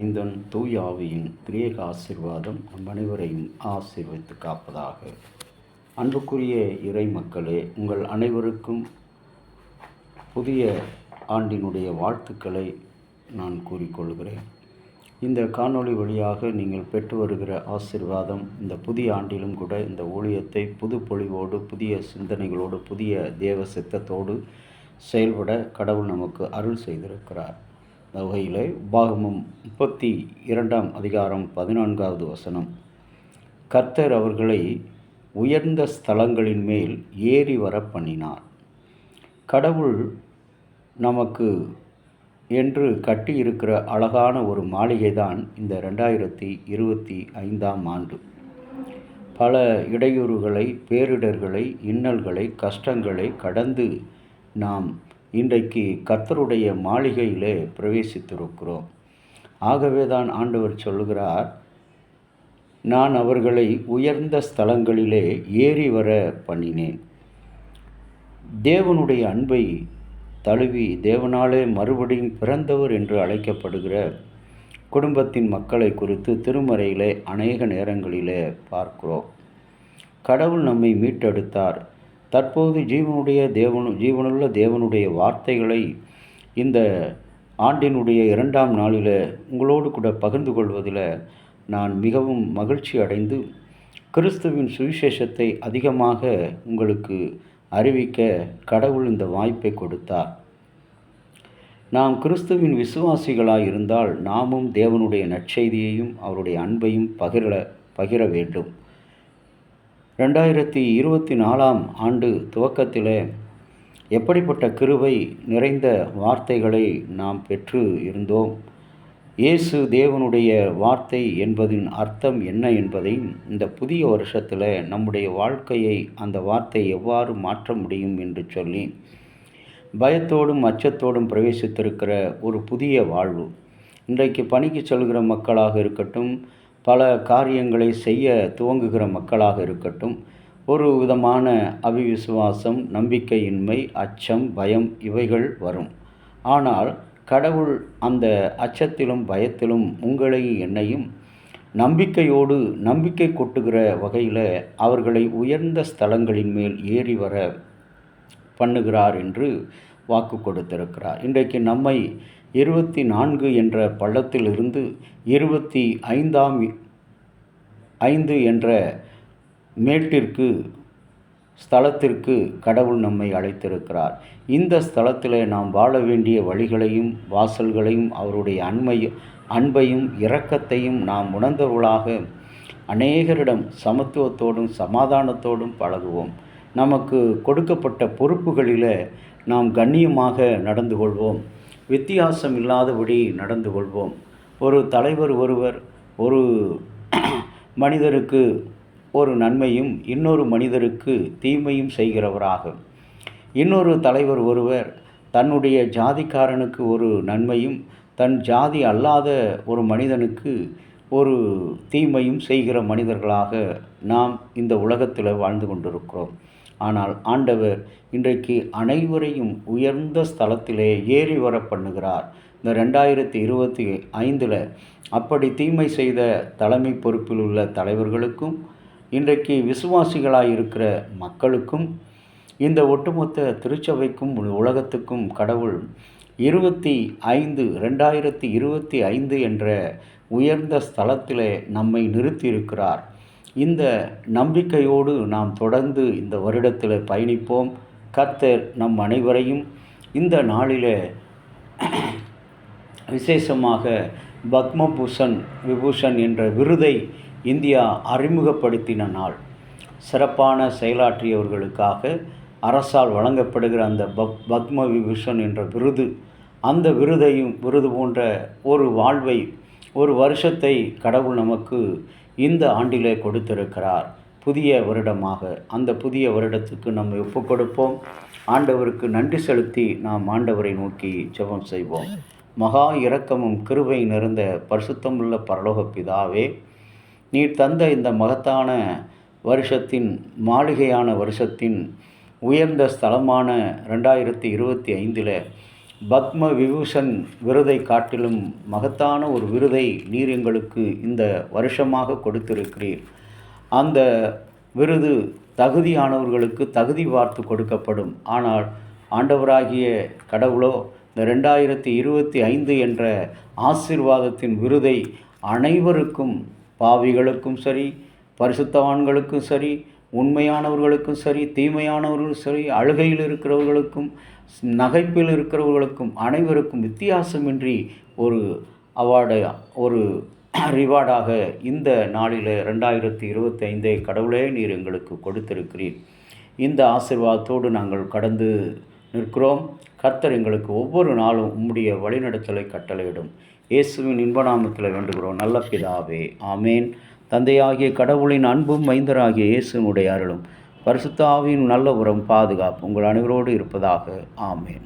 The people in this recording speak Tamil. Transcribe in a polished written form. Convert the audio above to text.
இந்த தூய ஆவியின் திரியேக ஆசீர்வாதம் நம் அனைவரையும் ஆசீர்வதித்து காப்பதாக. அன்புக்குரிய இறை மக்களே, உங்கள் அனைவருக்கும் புதிய ஆண்டினுடைய வாழ்த்துக்களை நான் கூறிக்கொள்கிறேன். இந்த காணொளி வழியாக நீங்கள் பெற்று வருகிற ஆசீர்வாதம் இந்த புதிய ஆண்டிலும் கூட இந்த ஊழியத்தை புது பொலிவோடு, புதிய சிந்தனைகளோடு, புதிய தேவ சித்தத்தோடு செயல்பட கடவுள் நமக்கு அருள் செய்திருக்கிறார். வகையில் உபாகமம் 32 அதிகாரம் 14வது வசனம், கர்த்தர் அவர்களை உயர்ந்த ஸ்தலங்களின் மேல் ஏறி வர பண்ணினார். கடவுள் நமக்கு என்று கட்டியிருக்கிற அழகான ஒரு மாளிகை தான் இந்த 2025ஆம் ஆண்டு. பல இடையூறுகளை, பேரிடர்களை, இன்னல்களை, கஷ்டங்களை கடந்து நாம் இன்றைக்கு கர்த்தருடைய மாளிகையிலே பிரவேசித்திருக்கிறோம். ஆகவே தான் ஆண்டவர் சொல்லுகிறார், நான் அவர்களை உயர்ந்த ஸ்தலங்களிலே ஏறி வர பண்ணினேன். தேவனுடைய அன்பை தழுவி தேவனாலே மறுபடியும் பிறந்தவர் என்று அழைக்கப்படுகிற குடும்பத்தின் மக்களை குறித்து திருமறையிலே அநேக நேரங்களிலே பார்க்கிறோம். கடவுள் நம்மை மீட்டெடுத்தார். தற்போது ஜீவனுள்ள தேவனுடைய வார்த்தைகளை இந்த ஆண்டினுடைய 2ஆம் நாளில் உங்களோடு கூட பகிர்ந்து கொள்வதில் நான் மிகவும் மகிழ்ச்சி அடைந்து கிறிஸ்துவின் சுவிசேஷத்தை அதிகமாக உங்களுக்கு அறிவிக்க கடவுள் இந்த வாய்ப்பை கொடுத்தார். நாம் கிறிஸ்துவின் விசுவாசிகளாக இருந்தால் நாமும் தேவனுடைய நற்செய்தியையும் அவருடைய அன்பையும் பகிர வேண்டும். 2024ஆம் ஆண்டு துவக்கத்தில் எப்படிப்பட்ட கிருபை நிறைந்த வார்த்தைகளை நாம் பெற்று இருந்தோம். இயேசு தேவனுடைய வார்த்தை என்பதின் அர்த்தம் என்ன என்பதையும், இந்த புதிய வருஷத்தில் நம்முடைய வாழ்க்கையை அந்த வார்த்தை எவ்வாறு மாற்ற முடியும் என்று சொல்லி பயத்தோடும் அச்சத்தோடும் பிரவேசித்திருக்கிற ஒரு புதிய வாழ்வு. இன்றைக்கு பணிக்கு செல்கிற மக்களாக இருக்கட்டும், பல காரியங்களை செய்ய துவங்குகிற மக்களாக இருக்கட்டும், ஒரு விதமான அவிவிசுவாசம், நம்பிக்கையின்மை, அச்சம், பயம் இவைகள் வரும். ஆனால் கடவுள் அந்த அச்சத்திலும் பயத்திலும் உங்களையும் என்னையும் நம்பிக்கையோடு நம்பிக்கை கொட்டுகிற வகையில் அவர்களை உயர்ந்த ஸ்தலங்களின் மேல் ஏறி வர பண்ணுகிறார் என்று வாக்கு கொடுத்திருக்கிறார். இன்றைக்கு நம்மை 24 என்ற பள்ளத்திலிருந்து 25 என்ற மேட்டிற்கு ஸ்தலத்திற்கு கடவுள் நம்மை அழைத்திருக்கிறார். இந்த ஸ்தலத்தில் நாம் வாழ வேண்டிய வழிகளையும் வாசல்களையும் அவருடைய அன்பையும் இரக்கத்தையும் நாம் உணர்ந்தவர்களாக அநேகரிடம் சமத்துவத்தோடும் சமாதானத்தோடும் பழகுவோம். நமக்கு கொடுக்கப்பட்ட பொறுப்புகளில் நாம் கண்ணியமாக நடந்து கொள்வோம். வித்தியாசம் இல்லாதபடி நடந்து கொள்வோம். ஒரு தலைவர் ஒருவர் ஒரு மனிதருக்கு ஒரு நன்மையும் இன்னொரு மனிதருக்கு தீமையும் செய்கிறவராக, இன்னொரு தலைவர் ஒருவர் தன்னுடைய ஜாதிக்காரனுக்கு ஒரு நன்மையும் தன் ஜாதி அல்லாத ஒரு மனிதனுக்கு ஒரு தீமையும் செய்கிற மனிதர்களாக நாம் இந்த உலகத்தில் வாழ்ந்து கொண்டிருக்கிறோம். ஆனால் ஆண்டவர் இன்றைக்கு அனைவரையும் உயர்ந்த ஸ்தலத்திலே ஏறி வர பண்ணுகிறார். இந்த 2025 அப்படி தீமை செய்த தலைமை பொறுப்பில் உள்ள தலைவர்களுக்கும், இன்றைக்கு விசுவாசிகளாக இருக்கிற மக்களுக்கும், இந்த ஒட்டுமொத்த திருச்சபைக்கும் உலகத்துக்கும் கடவுள் 2025 என்ற உயர்ந்த ஸ்தலத்தில் நம்மை நிறுத்தியிருக்கிறார். இந்த நம்பிக்கையோடு நாம் தொடர்ந்து இந்த வருடத்தில் பயணிப்போம். கர்த்தர் நம் அனைவரையும் இந்த நாளில் விசேஷமாக விபூஷன் என்ற விருதை இந்தியா அறிமுகப்படுத்தின நாள். சிறப்பான செயலாற்றியவர்களுக்காக அரசால் வழங்கப்படுகிற அந்த பத்ம விபூஷன் என்ற விருது, அந்த விருது போன்ற ஒரு வாழ்வை, ஒரு வருஷத்தை கடவுள் நமக்கு இந்த ஆண்டிலே கொடுத்திருக்கிறார். புதிய வருடமாக அந்த புதிய வருடத்துக்கு நம்மை ஒப்புக் கொடுப்போம். ஆண்டவருக்கு நன்றி செலுத்தி நாம் ஆண்டவரை நோக்கி ஜெபம் செய்வோம். மகா இரக்கமும் கிருபை நிறைந்த பரிசுத்தமுள்ள பரலோக பிதாவே, நீர் தந்த இந்த மகத்தான வருஷத்தின் மாளிகையான வருஷத்தின் உயர்ந்த ஸ்தலமான 2025 பத்ம விபூஷன் விருதை காட்டிலும் மகத்தான ஒரு விருதை நீர் எங்களுக்கு இந்த வருஷமாக கொடுத்திருக்கிறீர். அந்த விருது தகுதியானவர்களுக்கு தகுதி பார்த்து கொடுக்கப்படும். ஆனால் ஆண்டவராகிய கடவுளோ இந்த 2025 என்ற ஆசீர்வாதத்தின் விருதை அனைவருக்கும், பாவிகளுக்கும் சரி, பரிசுத்தவான்களுக்கும் சரி, உண்மையானவர்களுக்கும் சரி, தீமையானவர்களுக்கும் சரி, அழுகையில் இருக்கிறவர்களுக்கும், நகைப்பில் இருக்கிறவர்களுக்கும் அனைவருக்கும் வித்தியாசமின்றி ஒரு அவார்டை, ஒரு ரிவார்டாக இந்த நாளில் 2025 கடவுளே நீர் எங்களுக்கு கொடுத்திருக்கிறீர். இந்த ஆசீர்வாதத்தோடு நாங்கள் கடந்து நிற்கிறோம். கர்த்தர் எங்களுக்கு ஒவ்வொரு நாளும் உம்முடைய வழிநடத்தலை கட்டளையிடும். இயேசுவின் இன்ப நாமத்தில் வேண்டுகிறோம் நல்ல பிதாவே, ஆமேன். தந்தையாகிய கடவுளின் அன்பும் மைந்தராகிய இயேசுனுடைய அருளும் பரிசுத்த ஆவியின் நல்ல உரம் பாதுகாப்பு உங்கள் அனைவரோடு இருப்பதாக. ஆமேன்.